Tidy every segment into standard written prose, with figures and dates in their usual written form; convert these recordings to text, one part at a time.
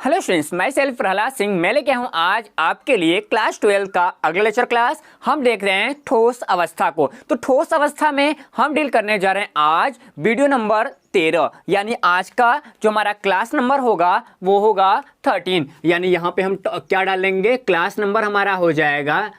Hello students, मैं self Prahlad Singh मैं लेके हूँ आज आपके लिए क्लास 12 का अगला लेक्चर क्लास। हम देख रहे हैं ठोस अवस्था को। तो ठोस अवस्था में हम डील करने जा रहे हैं आज वीडियो नंबर 13, यानी आज का जो हमारा क्लास नंबर होगा वो होगा 13। यानी यहाँ पे हम क्या डालेंगे, क्लास नंबर हमारा हो जाएगा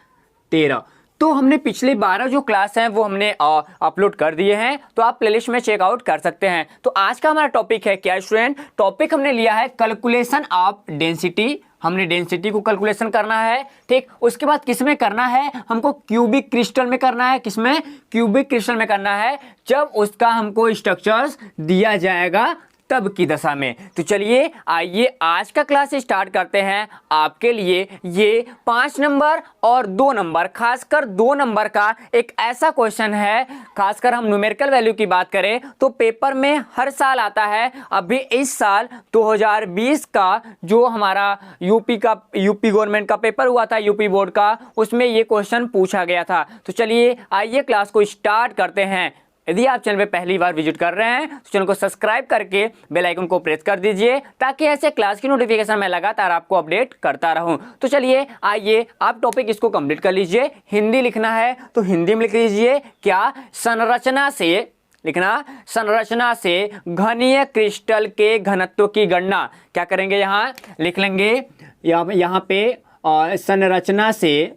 13। तो हमने पिछले 12 जो क्लास हैं वो हमने अपलोड कर दिए हैं, तो आप प्लेलिस्ट में चेकआउट कर सकते हैं। तो आज का हमारा टॉपिक है क्या स्टूडेंट, टॉपिक हमने लिया है कैलकुलेशन ऑफ डेंसिटी। हमने डेंसिटी को कैलकुलेशन करना है, ठीक। उसके बाद किस में करना है, हमको क्यूबिक क्रिस्टल में करना है। किसमें, क्यूबिक क्रिस्टल में करना है, जब उसका हमको स्ट्रक्चर्स दिया जाएगा तब की दशा में। तो चलिए आइए आज का क्लास स्टार्ट करते हैं। आपके लिए ये 5 नंबर और 2 नंबर, खासकर 2 नंबर का एक ऐसा क्वेश्चन है, खासकर हम न्यूमेरिकल वैल्यू की बात करें तो पेपर में हर साल आता है। अभी इस साल 2020 का जो हमारा यूपी गवर्नमेंट का पेपर हुआ था, यूपी बोर्ड का, उसमें ये क्वेश्चन पूछा गया था। तो चलिए आइए क्लास को स्टार्ट करते हैं। यदि आप चैनल पे पहली बार विजिट कर रहे हैं तो चैनल को सब्सक्राइब करके बेल आइकन को प्रेस कर दीजिए, ताकि ऐसे क्लास की नोटिफिकेशन मैं लगातार आपको अपडेट करता रहूं। तो चलिए आइए, आप टॉपिक इसको कंप्लीट कर लीजिए। हिंदी लिखना है तो हिंदी में लिख लीजिए क्या, संरचना से लिखना, संरचना से घनीय क्रिस्टल के घनत्व की गणना। क्या करेंगे, यहाँ लिख लेंगे, यहाँ पे संरचना से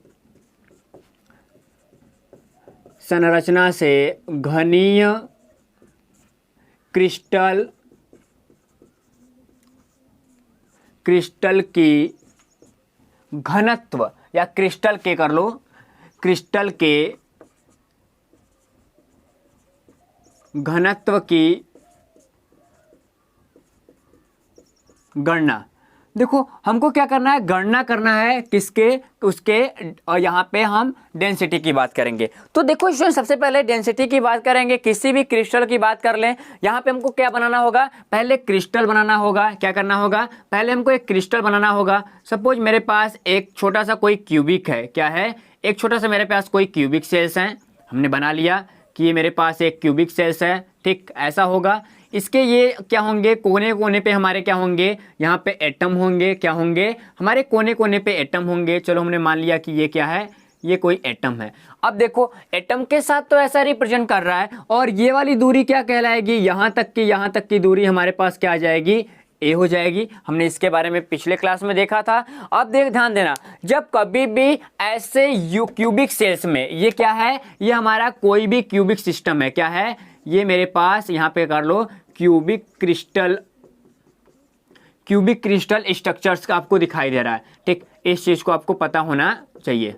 घनीय क्रिस्टल की घनत्व, या क्रिस्टल के कर लो, क्रिस्टल के घनत्व की गणना। देखो हमको क्या करना है, गणना करना है किसके, उसके, और यहाँ पे हम डेंसिटी की बात करेंगे। तो देखो स्टूडेंट, सबसे पहले डेंसिटी की बात करेंगे, किसी भी क्रिस्टल की बात कर लें। यहाँ पे हमको क्या बनाना होगा, पहले क्रिस्टल बनाना होगा। क्या करना होगा, पहले हमको एक क्रिस्टल बनाना होगा। सपोज मेरे पास एक छोटा सा कोई क्यूबिक है, क्या है, एक छोटा सा मेरे पास कोई क्यूबिक सेल्स है। हमने बना लिया कि ये मेरे पास एक क्यूबिक सेल्स है, ठीक, ऐसा होगा। इसके ये क्या होंगे, कोने कोने पे हमारे क्या होंगे, यहाँ पे एटम होंगे। क्या होंगे, हमारे कोने कोने पे एटम होंगे। चलो हमने मान लिया कि ये क्या है, ये कोई एटम है। अब देखो एटम के साथ तो ऐसा रिप्रेजेंट कर रहा है, और ये वाली दूरी क्या कहलाएगी, यहाँ तक की दूरी हमारे पास क्या आ जाएगी, ए हो जाएगी। हमने इसके बारे में पिछले क्लास में देखा था। अब ध्यान देना, जब कभी भी ऐसे क्यूबिक सेल्स में, ये क्या है, ये हमारा कोई भी क्यूबिक सिस्टम है, क्या है, ये मेरे पास यहाँ पे कर लो क्यूबिक क्रिस्टल स्ट्रक्चर्स का आपको दिखाई दे रहा है, ठीक। इस चीज को आपको पता होना चाहिए।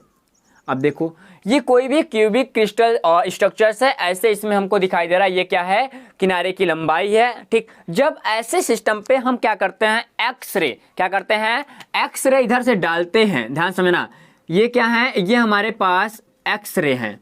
अब देखो ये कोई भी क्यूबिक क्रिस्टल स्ट्रक्चर्स है, ऐसे इसमें हमको दिखाई दे रहा है, ये क्या है, किनारे की लंबाई है, ठीक। जब ऐसे सिस्टम पे हम क्या करते हैं, एक्सरे, क्या करते हैं, एक्सरे इधर से डालते हैं। ध्यान समझना, ये क्या है, ये हमारे पास एक्सरे हैं,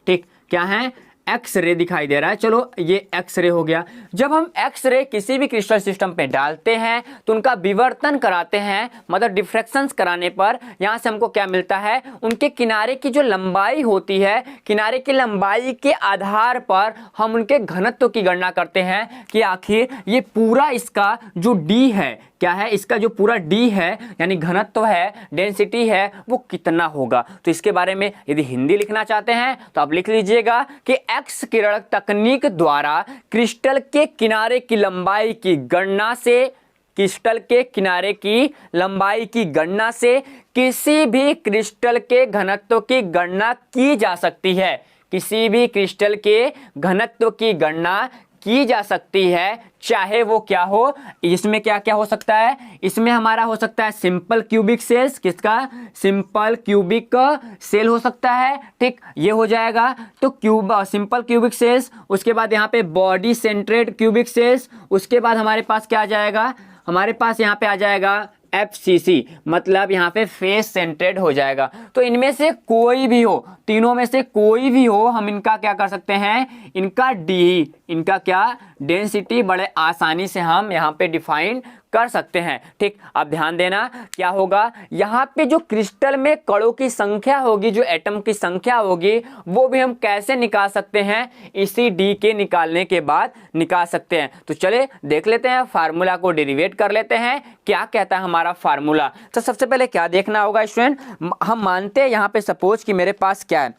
ठीक। क्या है, एक्सरे दिखाई दे रहा है। चलो ये एक्सरे हो गया। जब हम एक्सरे किसी भी क्रिस्टल सिस्टम पे डालते हैं तो उनका विवर्तन कराते हैं, मतलब डिफ्रैक्शंस कराने पर यहां से हमको क्या मिलता है, उनके किनारे की जो लंबाई होती है, किनारे की लंबाई के आधार पर हम उनके घनत्व की गणना करते हैं कि आखिर ये पूरा इसका जो डी है, क्या है, इसका जो पूरा डी है यानी घनत्व है, डेंसिटी है, वो कितना होगा। तो इसके बारे में यदि हिंदी लिखना चाहते हैं तो आप लिख लीजिएगा कि एक्स किरण तकनीक द्वारा क्रिस्टल के किनारे की लंबाई की गणना से, क्रिस्टल के किनारे की लंबाई की गणना से किसी भी क्रिस्टल के घनत्व की गणना की जा सकती है। किसी भी क्रिस्टल के घनत्व की गणना की जा सकती है, चाहे वो क्या हो। इसमें क्या क्या हो सकता है, इसमें हमारा हो सकता है सिंपल क्यूबिक सेल्स, किसका, सिंपल क्यूबिक सेल हो सकता है, ठीक, ये हो जाएगा। तो सिंपल क्यूबिक सेल्स, उसके बाद यहाँ पे बॉडी सेंट्रेड क्यूबिक सेल्स, उसके बाद हमारे पास क्या आ जाएगा, हमारे पास यहाँ पे आ जाएगा FCC, मतलब यहाँ पे फेस सेंट्रेड हो जाएगा। तो इनमें से कोई भी हो, तीनों में से कोई भी हो, हम इनका क्या कर सकते हैं, इनका डी, इनका क्या, डेंसिटी बड़े आसानी से हम यहाँ पे डिफाइन कर सकते हैं। ठीक, अब ध्यान देना क्या होगा, यहाँ पे जो क्रिस्टल में कणों की संख्या होगी, जो एटम की संख्या होगी, वो भी हम कैसे निकाल सकते हैं, इसी डी के निकालने के बाद निकाल सकते हैं। तो चले देख लेते हैं, फार्मूला को डेरिवेट कर लेते हैं, क्या कहता है हमारा फार्मूला। तो सबसे पहले क्या देखना होगा स्टूडेंट, हम मानते हैं यहाँ पे सपोज कि मेरे पास क्या है,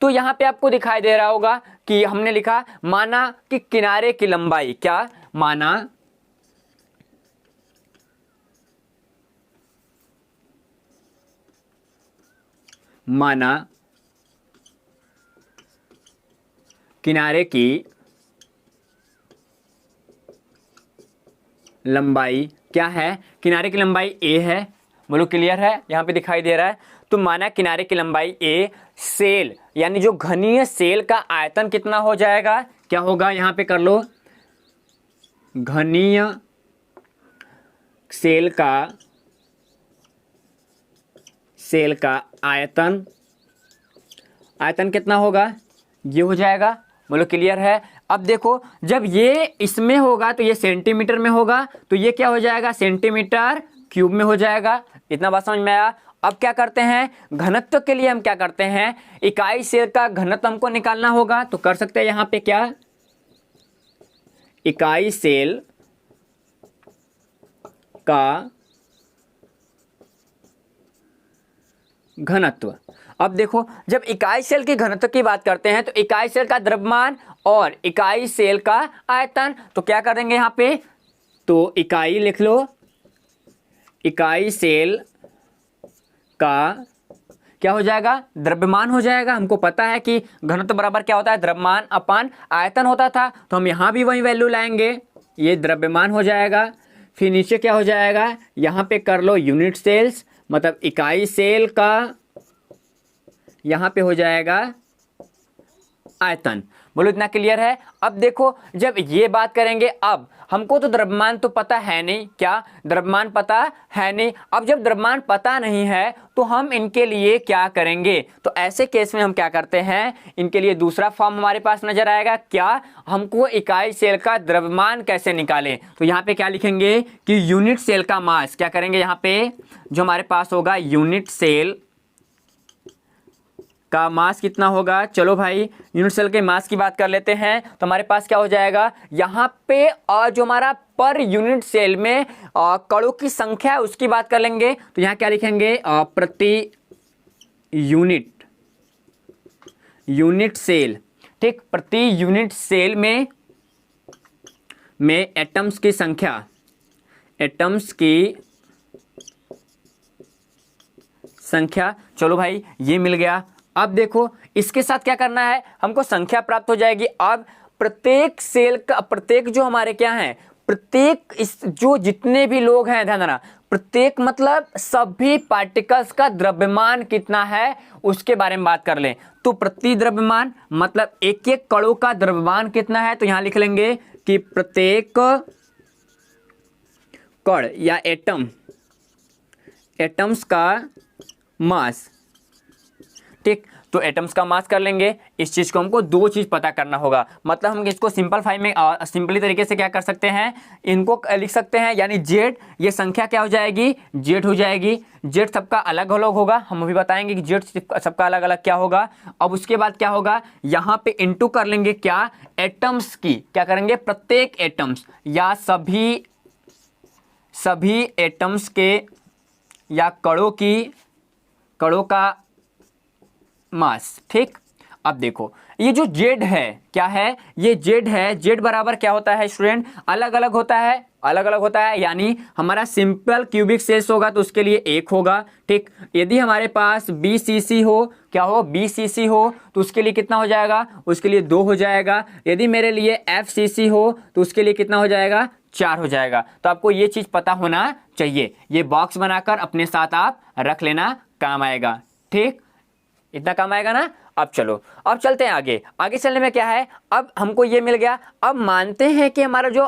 तो यहाँ पे आपको दिखाई दे रहा होगा कि हमने लिखा, माना कि किनारे की लंबाई, क्या माना किनारे की लंबाई क्या है, किनारे की लंबाई a है, बोलो क्लियर है, यहाँ पे दिखाई दे रहा है। तो माना किनारे की लंबाई a, सेल यानी जो घनीय सेल का आयतन कितना हो जाएगा, क्या होगा, यहाँ पे कर लो, घनीय सेल का आयतन कितना होगा, ये हो जाएगा, बोलो क्लियर है। अब देखो जब ये इसमें होगा तो ये सेंटीमीटर में होगा, तो ये क्या हो जाएगा, सेंटीमीटर क्यूब में हो जाएगा। इतना बात समझ में आया। अब क्या करते हैं, घनत्व के लिए हम क्या करते हैं, इकाई सेल का घनत्व हमको निकालना होगा, तो कर सकते हैं यहाँ पे क्या, इकाई सेल का घनत्व। अब देखो जब इकाई सेल की घनत्व की बात करते हैं तो इकाई सेल का द्रव्यमान और इकाई सेल का आयतन, तो क्या कर देंगे यहाँ पे, तो इकाई लिख लो, इकाई सेल का क्या हो जाएगा, द्रव्यमान हो जाएगा। हमको पता है कि घनत्व बराबर क्या होता है, द्रव्यमान अपान आयतन होता था, तो हम यहाँ भी वही वैल्यू लाएंगे, ये द्रव्यमान हो जाएगा। फिर नीचे क्या हो जाएगा, यहाँ पे कर लो यूनिट सेल्स, मतलब इकाई सेल का, यहाँ पे हो जाएगा आयतन। बोलो इतना क्लियर है। अब देखो जब ये बात करेंगे, अब हमको तो द्रव्यमान तो पता है नहीं, क्या द्रव्यमान पता है नहीं। अब जब द्रव्यमान पता नहीं है तो हम इनके लिए क्या करेंगे, तो ऐसे केस में हम क्या करते हैं, इनके लिए दूसरा फॉर्म हमारे पास नजर आएगा, क्या, हमको इकाई सेल का द्रव्यमान कैसे निकालें। तो यहाँ पे क्या लिखेंगे कि यूनिट सेल का मास, क्या करेंगे, यहाँ पे जो हमारे पास होगा यूनिट सेल का मास कितना होगा। चलो भाई यूनिट सेल के मास की बात कर लेते हैं, तो हमारे पास क्या हो जाएगा, यहाँ पे जो हमारा पर यूनिट सेल में कणों की संख्या है उसकी बात कर लेंगे, तो यहाँ क्या लिखेंगे, प्रति यूनिट सेल। ठीक, प्रति यूनिट सेल में एटम्स की संख्या, चलो भाई ये मिल गया। अब देखो इसके साथ क्या करना है, हमको संख्या प्राप्त हो जाएगी। अब प्रत्येक सेल का, प्रत्येक जो हमारे क्या है, प्रत्येक इस जो जितने भी लोग हैं, ध्यान देना, प्रत्येक मतलब सभी पार्टिकल्स का द्रव्यमान कितना है उसके बारे में बात कर लें। तो प्रति द्रव्यमान मतलब एक एक कणों का द्रव्यमान कितना है, तो यहां लिख लेंगे कि प्रत्येक कण या एटम्स का मास। ठीक, तो एटम्स का मास कर लेंगे। इस चीज को हमको दो चीज पता करना होगा, मतलब हम इसको सिंपलीफाई में सिंपली तरीके से क्या कर सकते हैं, इनको लिख सकते हैं, यानी जेड, ये संख्या क्या हो जाएगी, जेड हो जाएगी। जेड सबका अलग अलग होगा, हम अभी बताएंगे कि जेड सबका अलग अलग क्या होगा। अब उसके बाद क्या होगा, यहाँ पे इंटू कर लेंगे क्या, एटम्स की, क्या करेंगे, प्रत्येक एटम्स या सभी एटम्स के या कणों का मास। ठीक, अब देखो ये जो जेड है क्या है, ये जेड है, जेड बराबर क्या होता है स्टूडेंट, अलग अलग होता है, यानी हमारा सिंपल क्यूबिक सेल्स होगा तो उसके लिए 1 होगा। ठीक, यदि हमारे पास BCC हो, क्या हो, BCC हो, तो उसके लिए कितना हो जाएगा, उसके लिए 2 हो जाएगा। यदि मेरे लिए FCC हो तो उसके लिए कितना हो जाएगा, 4 हो जाएगा। तो आपको ये चीज पता होना चाहिए, ये बॉक्स बनाकर अपने साथ आप रख लेना, काम आएगा। ठीक, इतना काम आएगा ना। अब चलो, अब चलते हैं आगे चलने में क्या है, अब हमको ये मिल गया। अब मानते हैं कि हमारा जो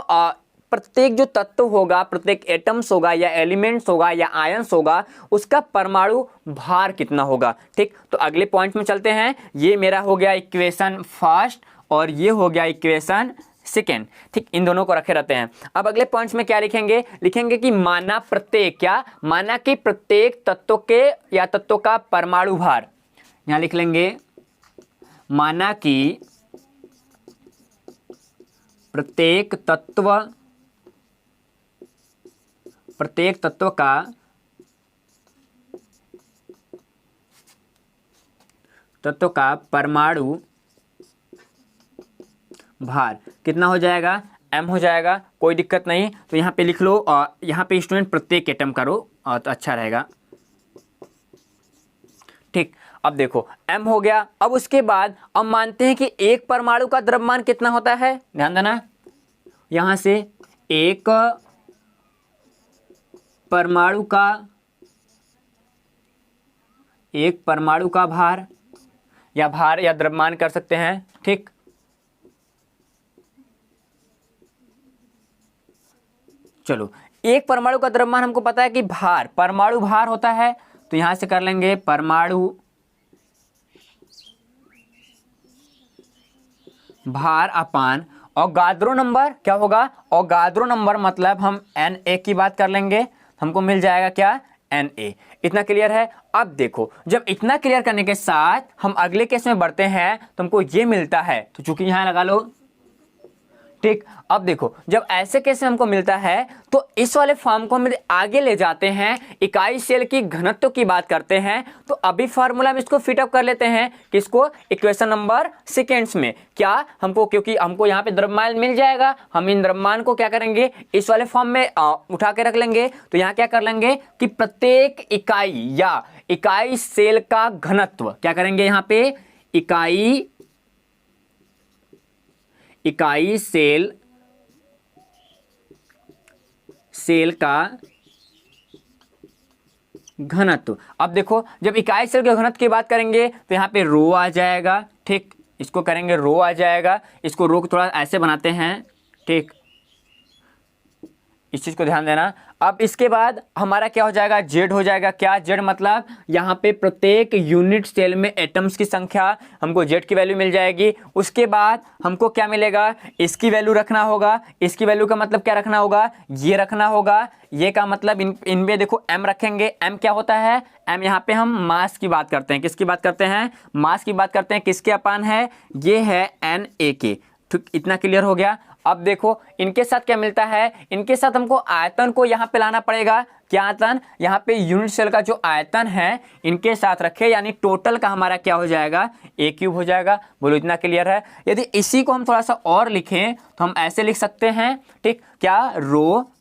प्रत्येक जो तत्व होगा, प्रत्येक एटम्स होगा या एलिमेंट्स होगा या आयंस होगा, उसका परमाणु भार कितना होगा। ठीक, तो अगले पॉइंट में चलते हैं। ये मेरा हो गया इक्वेशन फर्स्ट और ये हो गया इक्वेशन सेकेंड, ठीक, इन दोनों को रखे रहते हैं। अब अगले पॉइंट्स में क्या लिखेंगे, लिखेंगे कि माना प्रत्येक, क्या माना कि प्रत्येक तत्व के या तत्व का परमाणु भार, यहां लिख लेंगे माना कि प्रत्येक तत्व का परमाणु भार कितना हो जाएगा, m हो जाएगा, कोई दिक्कत नहीं। तो यहाँ पे लिख लो, और यहाँ पे स्टूडेंट प्रत्येक एटम करो तो अच्छा रहेगा, ठीक। अब देखो m हो गया। अब उसके बाद अब मानते हैं कि एक परमाणु का द्रव्यमान कितना होता है, ध्यान देना, यहां से एक परमाणु का भार या द्रव्यमान कर सकते हैं, ठीक। चलो, एक परमाणु का द्रव्यमान हमको पता है कि भार, परमाणु भार होता है, तो यहां से कर लेंगे परमाणु भार अपान अवोगाद्रो नंबर, क्या होगा, अवोगाद्रो नंबर मतलब हम Na की बात कर लेंगे, हमको मिल जाएगा क्या, Na। इतना क्लियर है। अब देखो, जब इतना क्लियर करने के साथ हम अगले केस में बढ़ते हैं तो हमको ये मिलता है, तो चूंकि यहां लगा लो, ठीक। अब देखो, जब ऐसे केस में हमको मिलता है तो इस वाले फॉर्म को हम आगे ले जाते हैं, इकाई सेल की घनत्व की बात करते हैं। तो अभी फार्मूला में इसको फिटअप कर लेते हैं, किसको, इक्वेशन नंबर सेकेंड्स में। क्या हमको, क्योंकि हमको यहाँ पे द्रव्यमान मिल जाएगा, हम इन द्रव्यमान को क्या करेंगे, इस वाले फॉर्म में उठा के रख लेंगे। तो यहाँ क्या कर लेंगे कि प्रत्येक इकाई या इकाई सेल का घनत्व, क्या करेंगे यहाँ पे, इकाई सेल का घनत्व। अब देखो, जब इकाई सेल के घनत्व की बात करेंगे तो यहाँ पे रो आ जाएगा, ठीक, इसको करेंगे रो आ जाएगा, इसको रो को थोड़ा ऐसे बनाते हैं, ठीक, इस चीज को ध्यान देना। अब इसके बाद हमारा क्या हो जाएगा, जेड हो जाएगा। क्या जेड मतलब यहाँ पे प्रत्येक यूनिट सेल में एटम्स की संख्या, हमको जेड की वैल्यू मिल जाएगी। उसके बाद हमको क्या मिलेगा, इसकी वैल्यू रखना होगा। इसकी वैल्यू का मतलब क्या रखना होगा, ये रखना होगा। ये का मतलब इनमें देखो एम रखेंगे। एम क्या होता है, एम यहाँ पे हम मास की बात करते हैं। किसकी बात करते हैं, मास की बात करते हैं। किसके अपान है, ये है एन ए के, ठीक, इतना क्लियर हो गया। अब देखो इनके साथ क्या मिलता है, इनके साथ हमको आयतन को यहाँ पे लाना पड़ेगा। क्या आयतन, यहाँ पे यूनिट सेल का जो आयतन है इनके साथ रखे, यानी टोटल का हमारा क्या हो जाएगा, ए क्यूब हो जाएगा। बोलो इतना क्लियर है। यदि इसी को हम थोड़ा सा और लिखें तो हम ऐसे लिख सकते हैं, ठीक, क्या, रो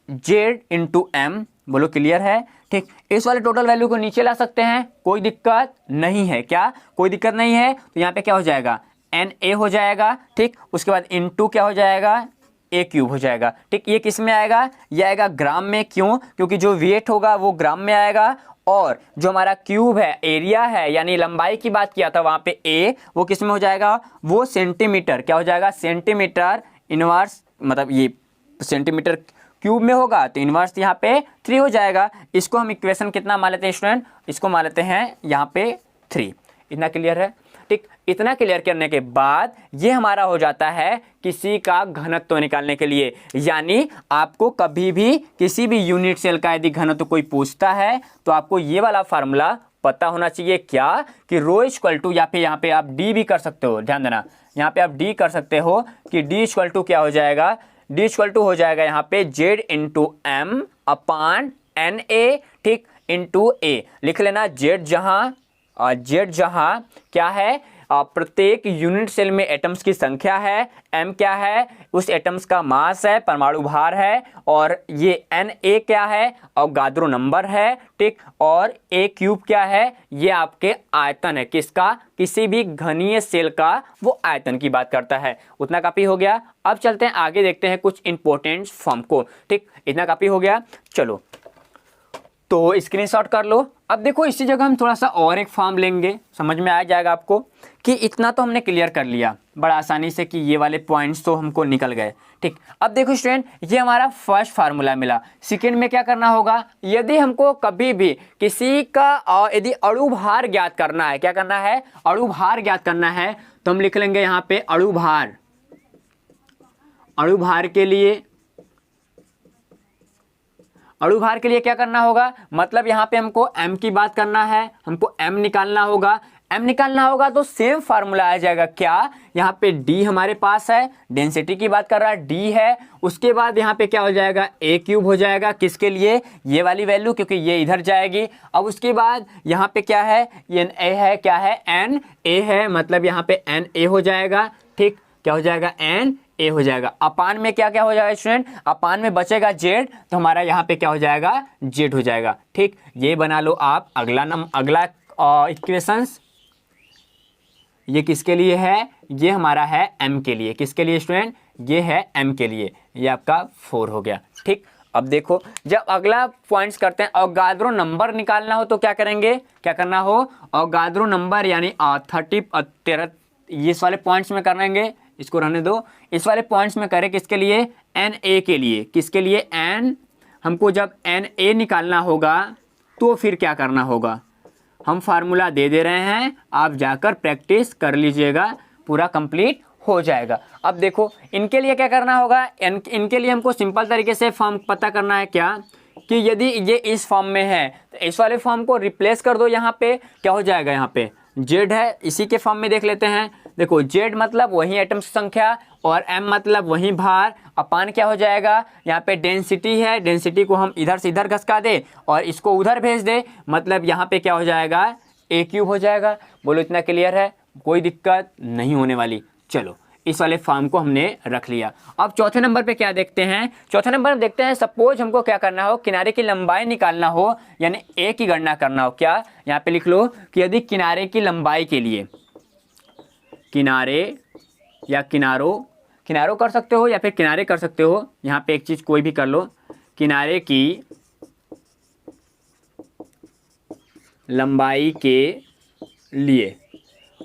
जेड इंटू एम। बोलो क्लियर है, ठीक। इस वाले टोटल वैल्यू को नीचे ला सकते हैं, कोई दिक्कत नहीं है। क्या, कोई दिक्कत नहीं है। तो यहाँ पे क्या हो जाएगा, एन ए हो जाएगा, ठीक। उसके बाद इनटू क्या हो जाएगा, ए क्यूब हो जाएगा, ठीक। ये किस में आएगा, ये आएगा ग्राम में। क्यों, क्योंकि जो वेट होगा वो ग्राम में आएगा, और जो हमारा क्यूब है, एरिया है, यानी लंबाई की बात किया था वहां पे ए, वो किस में हो जाएगा, वो सेंटीमीटर, क्या हो जाएगा, सेंटीमीटर इनवर्स, मतलब ये सेंटीमीटर क्यूब में होगा, तो इनवर्स यहाँ पे 3 हो जाएगा। इसको हम इक्वेशन कितना मान लेते हैं स्टूडेंट, इसको मान लेते हैं यहाँ पे 3। इतना क्लियर है, ठीक। इतना क्लियर करने के बाद ये हमारा हो जाता है किसी का घनत्व निकालने के लिए। यानी आपको कभी भी किसी भी यूनिट सेल का यदि घनत्व कोई पूछता है तो आपको ये वाला फार्मूला पता होना चाहिए। क्या, कि रो इक्वल टू, या फिर यहाँ पे आप डी भी कर सकते हो, ध्यान देना, यहाँ पे आप डी कर सकते हो कि डी इक्वल टू क्या हो जाएगा, डी इक्वल टू हो जाएगा यहाँ पे Z into M upon N A, ठीक, इंटू ए। लिख लेना, जेड जहां क्या है, प्रत्येक यूनिट सेल में एटम्स की संख्या है, एम क्या है, उस एटम्स का मास है, परमाणु भार है, और ये एन ए क्या है, अवोगाद्रो नंबर है, ठीक, और ए क्यूब क्या है, ये आपके आयतन है। किसका, किसी भी घनीय सेल का वो आयतन की बात करता है। उतना काफी हो गया। अब चलते हैं आगे, देखते हैं कुछ इंपॉर्टेंट फॉर्म को, ठीक। इतना काफी हो गया, चलो तो स्क्रीनशॉट कर लो। अब देखो इसी जगह हम थोड़ा सा और एक फॉर्म लेंगे, समझ में आ जाएगा आपको कि इतना तो हमने क्लियर कर लिया बड़ा आसानी से कि ये वाले पॉइंट्स तो हमको निकल गए, ठीक। अब देखो स्टूडेंट, ये हमारा फर्स्ट फार्मूला मिला। सेकेंड में क्या करना होगा, यदि हमको कभी भी किसी का यदि अणु भार ज्ञात करना है, क्या करना है, अणु भार ज्ञात करना है, तो हम लिख लेंगे यहाँ पे अणु भार, अणुभार के लिए, अणुभार के लिए क्या करना होगा, मतलब यहाँ पे हमको m की बात करना है, हमको m निकालना होगा। m निकालना होगा तो सेम फार्मूला आ जाएगा, क्या, यहाँ पे d हमारे पास है, डेंसिटी की बात कर रहा है, d है, उसके बाद यहाँ पे क्या हो जाएगा, a क्यूब हो जाएगा, किसके लिए, ये वाली वैल्यू, क्योंकि ये इधर जाएगी। अब उसके बाद यहाँ पे क्या है, ये a है, क्या है, n a है, मतलब यहाँ पे n a हो जाएगा, ठीक, क्या हो जाएगा, n a हो जाएगा। अपान में क्या क्या हो जाएगा स्टूडेंट, अपान में बचेगा z, तो हमारा यहाँ पे क्या हो जाएगा, z हो जाएगा, ठीक। ये बना लो आप। अगला इक्वेशंस, ये किसके लिए है, ये हमारा है m के लिए, किसके लिए स्टूडेंट, ये है m के लिए, ये आपका 4 हो गया, ठीक। अब देखो, जब अगला पॉइंट्स करते हैं, अवगाद्रो नंबर निकालना हो तो क्या करेंगे, क्या करना हो, अवगाद्रो नंबर यानी 13 इस वाले पॉइंट्स में करेंगे, इसको रहने दो, इस वाले पॉइंट्स में करें किसके लिए, Na के लिए, किसके लिए, n, हमको जब Na निकालना होगा तो फिर क्या करना होगा, हम फार्मूला दे रहे हैं, आप जाकर प्रैक्टिस कर लीजिएगा, पूरा कंप्लीट हो जाएगा। अब देखो इनके लिए क्या करना होगा, इनके लिए हमको सिंपल तरीके से फॉर्म पता करना है, क्या, कि यदि ये इस फॉर्म में है तो इस वाले फॉर्म को रिप्लेस कर दो, यहाँ पे क्या हो जाएगा, यहाँ पे z है, इसी के फॉर्म में देख लेते हैं। देखो z मतलब वही एटम्स की संख्या और m मतलब वही भार, अपान क्या हो जाएगा, यहाँ पे डेंसिटी है, डेंसिटी को हम इधर से इधर घसका दे और इसको उधर भेज दे, मतलब यहाँ पे क्या हो जाएगा, a क्यूब हो जाएगा। बोलो इतना क्लियर है, कोई दिक्कत नहीं होने वाली। चलो इस वाले फॉर्म को हमने रख लिया। अब चौथे नंबर पे क्या देखते हैं, चौथे नंबर में देखते हैं, सपोज हमको क्या करना हो, किनारे की लंबाई निकालना हो, यानी a की गणना करना हो। क्या, यहाँ पे लिख लो कि यदि किनारे की लंबाई के लिए, किनारे या किनारों कर सकते हो या फिर किनारे कर सकते हो, यहाँ पे एक चीज कोई भी कर लो, किनारे की लंबाई के लिए।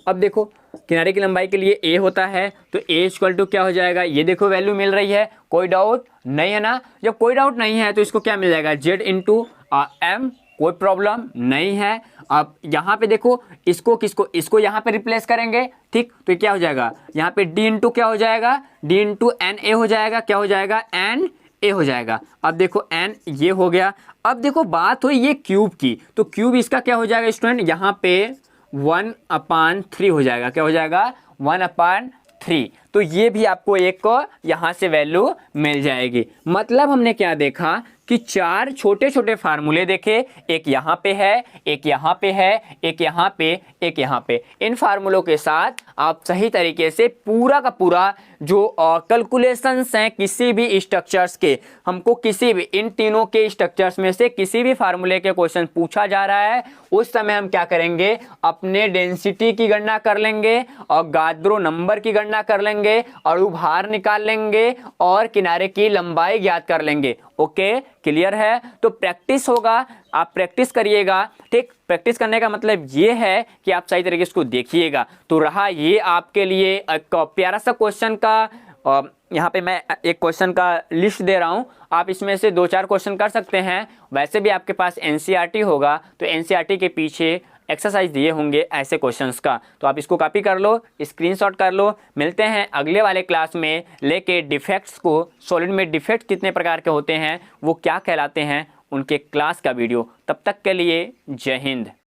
अब देखो किनारे की लंबाई के लिए a होता है तो a इक्वल टू क्या हो जाएगा, ये देखो वैल्यू मिल रही है, कोई डाउट नहीं है ना। जब कोई डाउट नहीं है तो इसको क्या मिल जाएगा, z इंटू m, कोई प्रॉब्लम नहीं है। अब यहाँ पे देखो इसको यहाँ पे रिप्लेस करेंगे, ठीक, तो क्या हो जाएगा, यहाँ पे d इंटू क्या हो जाएगा, d इंटू एन ए हो जाएगा, क्या हो जाएगा, एन ए हो जाएगा। अब देखो n ये हो गया। अब देखो बात हुई ये क्यूब की, तो क्यूब इसका क्या हो जाएगा स्टूडेंट, यहाँ पे 1/3 हो जाएगा, क्या हो जाएगा, 1/3। तो ये भी आपको एक यहाँ से वैल्यू मिल जाएगी। मतलब हमने क्या देखा कि 4 छोटे छोटे फार्मूले देखे, एक यहाँ पे है, एक यहाँ पे है, एक यहाँ पे, एक यहाँ पे। इन फार्मूलों के साथ आप सही तरीके से पूरा का पूरा जो कैलकुलेशंस हैं किसी भी स्ट्रक्चर्स के, हमको किसी भी इन तीनों के स्ट्रक्चर्स में से किसी भी फार्मूले के क्वेश्चन पूछा जा रहा है, उस समय हम क्या करेंगे, अपने डेंसिटी की गणना कर लेंगे और गाद्रो नंबर की गणना कर लेंगे, अणुभार निकाल लेंगे और किनारे की लंबाई ज्ञात कर लेंगे। ओके, क्लियर है। तो प्रैक्टिस होगा, आप प्रैक्टिस करिएगा, ठीक। प्रैक्टिस करने का मतलब ये है कि आप सही तरीके से इसको देखिएगा। तो रहा ये आपके लिए एक प्यारा सा क्वेश्चन का, यहाँ पे मैं एक क्वेश्चन का लिस्ट दे रहा हूँ, आप इसमें से 2-4 क्वेश्चन कर सकते हैं। वैसे भी आपके पास एनसीईआरटी होगा तो एनसीईआरटी के पीछे एक्सरसाइज दिए होंगे ऐसे क्वेश्चंस का, तो आप इसको कॉपी कर लो, स्क्रीनशॉट कर लो। मिलते हैं अगले वाले क्लास में लेके डिफेक्ट्स को, सॉलिड में डिफेक्ट कितने प्रकार के होते हैं, वो क्या कहलाते हैं, उनके क्लास का वीडियो। तब तक के लिए जय हिंद।